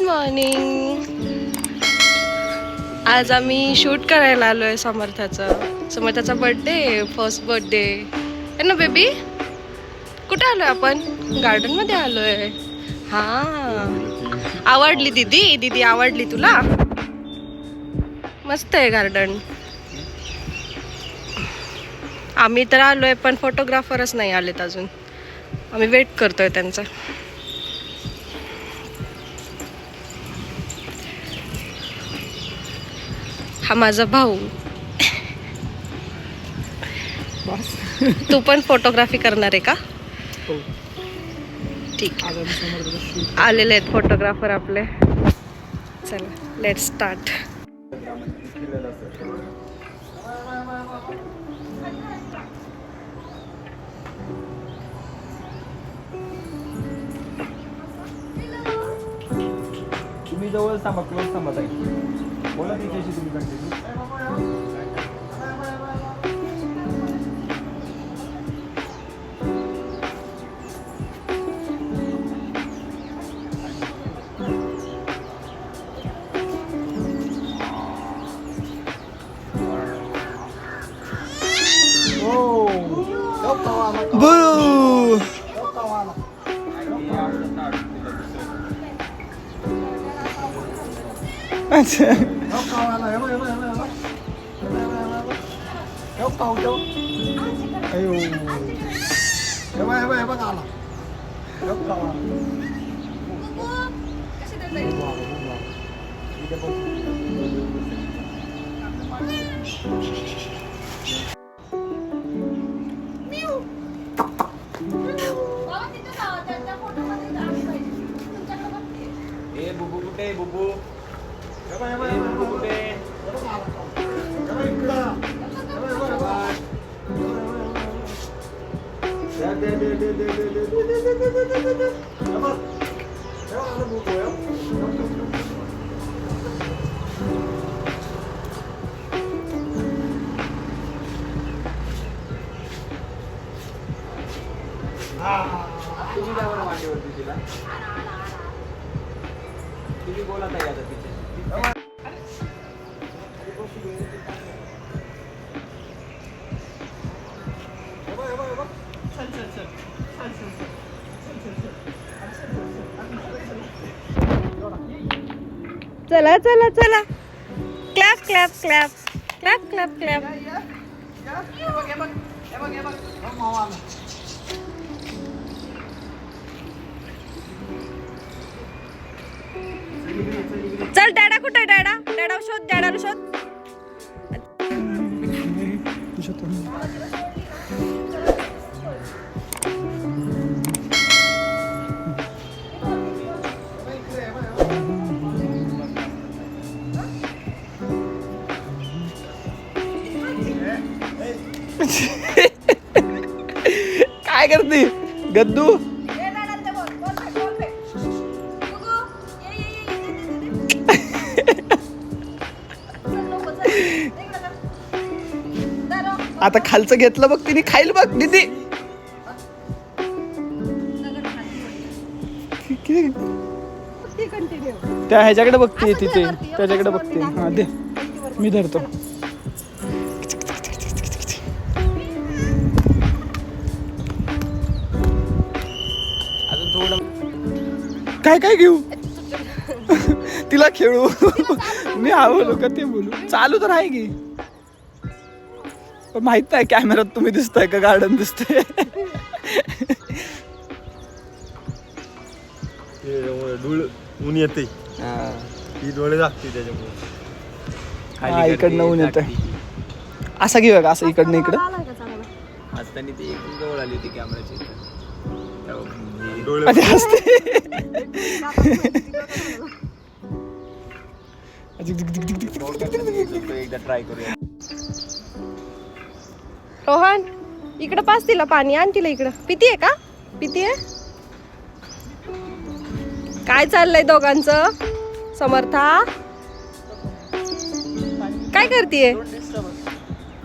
Morning. आज आम्ही shoot करायला आलोय समर्थाचा बर्थडे, फर्स्ट बर्थडे आहे ना बेबी. कुठे आलोय आपण? गार्डन मध्ये आलोय. हा, आवडली दीदी आवडली तुला? मस्त आहे गार्डन. आम्ही तर आलोय पण फोटोग्राफरच नाही आलेत अजून. आम्ही वेट करतोय त्यांचा. हा माझा भाऊ. तू पण फोटोग्राफी करणार आहे का? ठीक, आलेले आहेत फोटोग्राफर आपले. चला लेट स्टार्ट. तुम्ही जवळ थांबा, क्लोज थांबा ताई. बोला तिच्याशी तुम्ही कंटिन्यू. बुबू कुठे? बुबू बुबू कुठे? तुम्ही जा बरं मांडीवरती तिला. तुम्ही बोला ताई आता तिथे. चला चला चला, clap clap clap clap clap clap. चल डॅडा कुठे? डॅडा शोध, डॅडाला शोध. काय करते गद्दू? आता खालचं घेतलं बघ तिने, खाईल बघ दीदी. त्या ह्याच्याकडे बघते, तिथे त्याच्याकडे बघते. हा दे, मी धरतो. अजून थोडं काय काय घेऊ? तिला खेळू? मी आवडलो का ते बोलू? चालू तर आहे की, पण माहित नाही कॅमेरात तुम्ही दिसताय का गार्डन दिसतंय. धूळ ऊन येते, ही डोळे लागते त्याच्यामुळे. इकडनं ऊन येत. असं घेऊया का? असं इकडनं इकडं. आज त्यांनी ती एकदम जवळ आली होती कॅमेराची. एकदा ट्राय करूया. रोहन इकडं पास तिला पाणी आण. तिला इकडं पितीये का? पितीये? काय चाललंय दोघांचं? समर्था काय करतीये?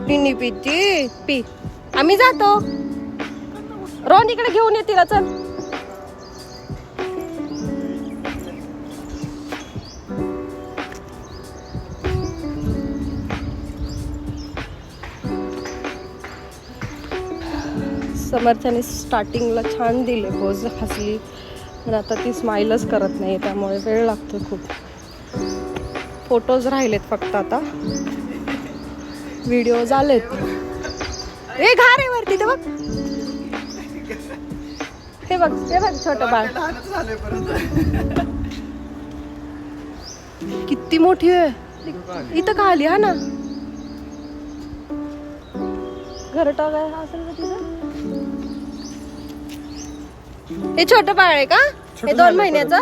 पिनी पिती पी. आम्ही जातो. रोहन इकडे घेऊन ये तिला. चल समर्थाने स्टार्टिंगला छान दिले पोज, हसली, पण आता ती स्माईलच करत नाही, त्यामुळे वेळ लागतो खूप. फोटोज राहिलेत फक्त आता, व्हिडिओ झालेत. ए घार आहे वरती, ते बघ, हे बघ, हे बघ छोटं बाळ किती मोठी आहे. इथं का आली? हा ना, घरटा काय असेल ना तिचं. हे छोटं बाळ आहे का? हे 2 महिन्याचं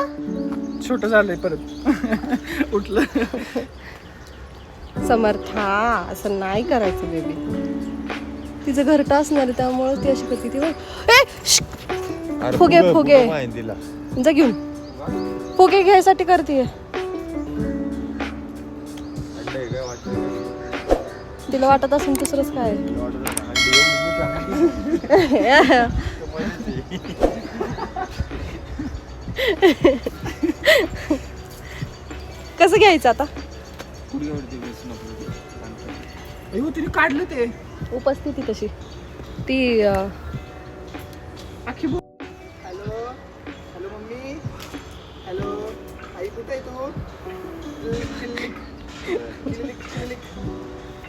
छोटं झालंय परत उठलं. समर्था असं नाही करायचं बेबी, तिचं घरटा असणार आहे त्यामुळे ती अशी करते. ती बघ, फुगे फुगे जा घेऊन, फुगे घ्यायसाठी करते. तिला वाटत असेल दुसरंच काय. कसं घ्यायचं आता? तिने काढलं ते उपस्थिती तशी ती अख्खी. हॅलो हॅलो मम्मी, हॅलो आई, कुठे आहे तू?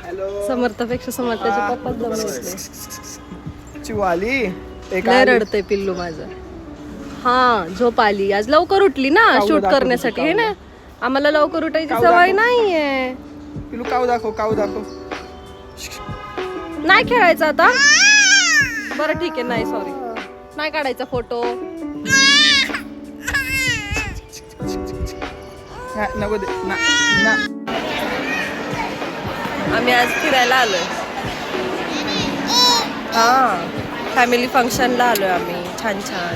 हॅलो. समर्थापेक्षा समर्थाचे पप्पाच जमले. चिवाली लय रडतंय पिल्लू माझं. हा, झोप आली आज, लवकर उठली ना शूट करण्यासाठी. हे ना, आम्हाला लवकर उठायची सवय नाहीये. पिल्लू काऊ दाखव, काऊ दाखव. नाही खेळायचं आता? बरं ठीक आहे, नाही सॉरी, नाही काढायचा फोटो. नको दे ना. आम्ही आज फिरायला आलोय. हा, फॅमिली फंक्शनला आलोय आम्ही, छान छान.